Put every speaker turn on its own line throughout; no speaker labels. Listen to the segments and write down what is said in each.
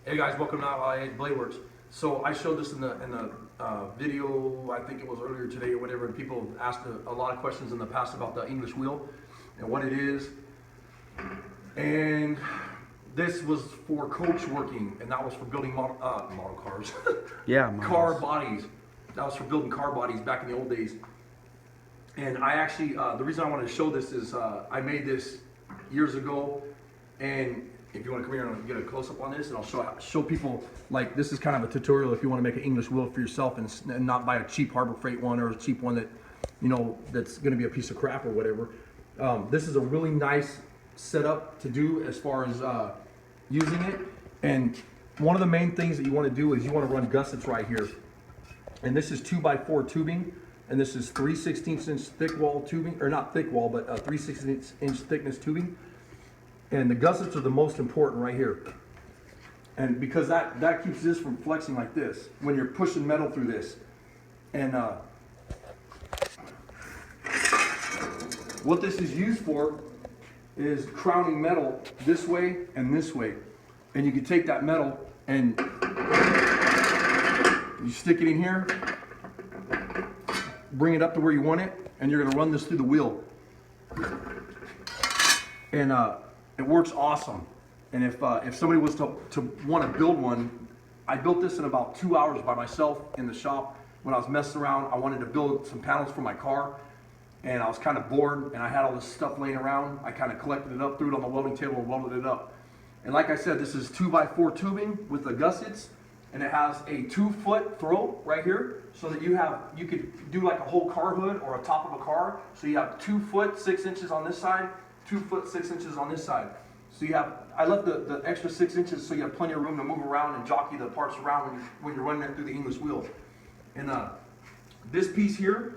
Hey guys, welcome to Untitled Blade Works. So I showed this in the video, I think it was earlier today or whatever, and people asked a lot of questions in the past about the English wheel and what it is. And this was for coach working, and that was for building model cars.
Yeah,
car bodies. That was for building car bodies back in the old days. And I actually, the reason I wanted to show this is I made this years ago, and if you want to come here and get a close-up on this, and I'll show people, like, this is kind of a tutorial if you want to make an English wheel for yourself and not buy a cheap Harbor Freight one or a cheap one that, you know, that's going to be a piece of crap or whatever. This is a really nice setup to do as far as using it. And one of the main things that you want to do is you want to run gussets right here. And this is 2x4 tubing, and this is 3/16 inch thick wall tubing, or not thick wall, but 3/16 inch thickness tubing. And the gussets are the most important right here. And because that keeps this from flexing like this when you're pushing metal through this. And what this is used for is crowning metal this way and this way. And you can take that metal and you stick it in here, bring it up to where you want it, and you're gonna run this through the wheel. And it works awesome. And if somebody was to want to build one, I built this in about 2 hours by myself in the shop. When I was messing around, I wanted to build some panels for my car, and I was kind of bored, and I had all this stuff laying around. I kind of collected it up, threw it on the welding table, and welded it up. And like I said, this is 2x4 tubing with the gussets, and it has a 2-foot throat right here, so that you could do like a whole car hood or a top of a car. So you have 2 foot 6 inches on this side, 2 foot 6 inches on this side. So you have, I left the extra 6 inches so you have plenty of room to move around and jockey the parts around when you're running it through the English wheel. And this piece here,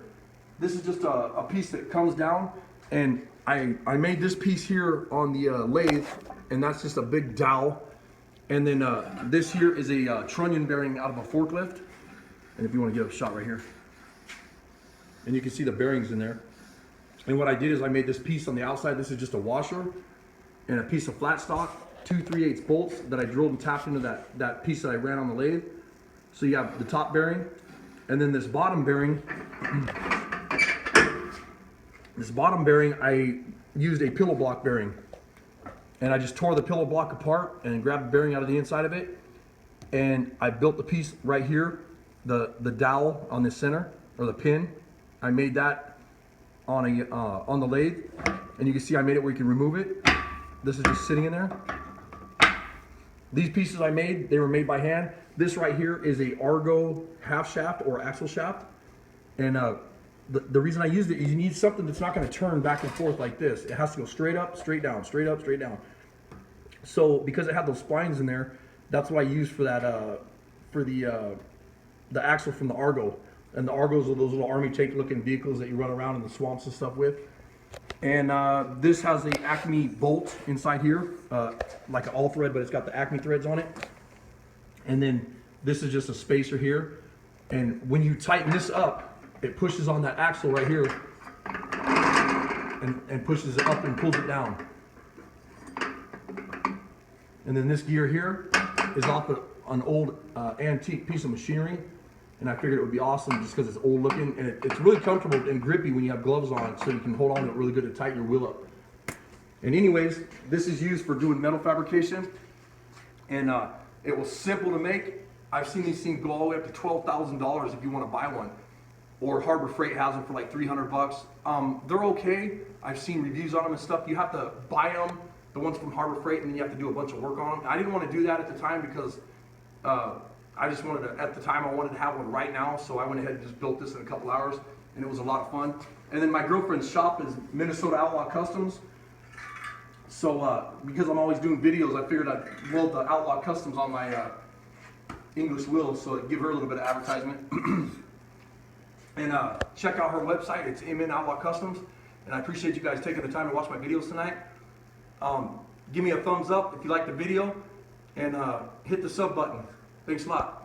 this is just a piece that comes down, and I made this piece here on the lathe, and that's just a big dowel. And then this here is a trunnion bearing out of a forklift. And if you want to get a shot right here, and you can see the bearings in there. And what I did is I made this piece on the outside. This is just a washer and a piece of flat stock, 2 3/8 bolts that I drilled and tapped into that piece that I ran on the lathe. So you have the top bearing, and then this bottom bearing. This bottom bearing, I used a pillow block bearing, and I just tore the pillow block apart and grabbed the bearing out of the inside of it, and I built the piece right here, the dowel on the center or the pin. I made that on the lathe, and you can see I made it where you can remove it. This is just sitting in there. These pieces I made, they were made by hand. This right here is a Argo half shaft or axle shaft, and the reason I used it is you need something that's not going to turn back and forth like this. It has to go straight up, straight down, straight up, straight down. So because it had those spines in there, that's what I used for that for the axle from the Argo. And the Argos are those little army tank looking vehicles that you run around in the swamps and stuff with. And this has the Acme bolt inside here, like an all thread, but it's got the Acme threads on it. And then this is just a spacer here. And when you tighten this up, it pushes on that axle right here and pushes it up and pulls it down. And then this gear here is off an old antique piece of machinery. And I figured it would be awesome just because it's old looking, and it's really comfortable and grippy when you have gloves on, so you can hold on to it really good to tighten your wheel up. And anyways, this is used for doing metal fabrication, and it was simple to make. I've seen these things go all the way up to $12,000 if you want to buy one, or Harbor Freight has them for like 300 bucks. They're okay. I've seen reviews on them and stuff. You have to buy them, the ones from Harbor Freight, and then you have to do a bunch of work on them. I didn't want to do that at the time because I just wanted to, at the time I wanted to have one right now, so I went ahead and just built this in a couple hours, and it was a lot of fun. And then my girlfriend's shop is Minnesota Outlaw Customs. So because I'm always doing videos, I figured I'd weld the Outlaw Customs on my English wheel, so it'd give her a little bit of advertisement. And check out her website, it's MN Outlaw Customs. And I appreciate you guys taking the time to watch my videos tonight. Give me a thumbs up if you like the video, and hit the sub button. Thanks a lot.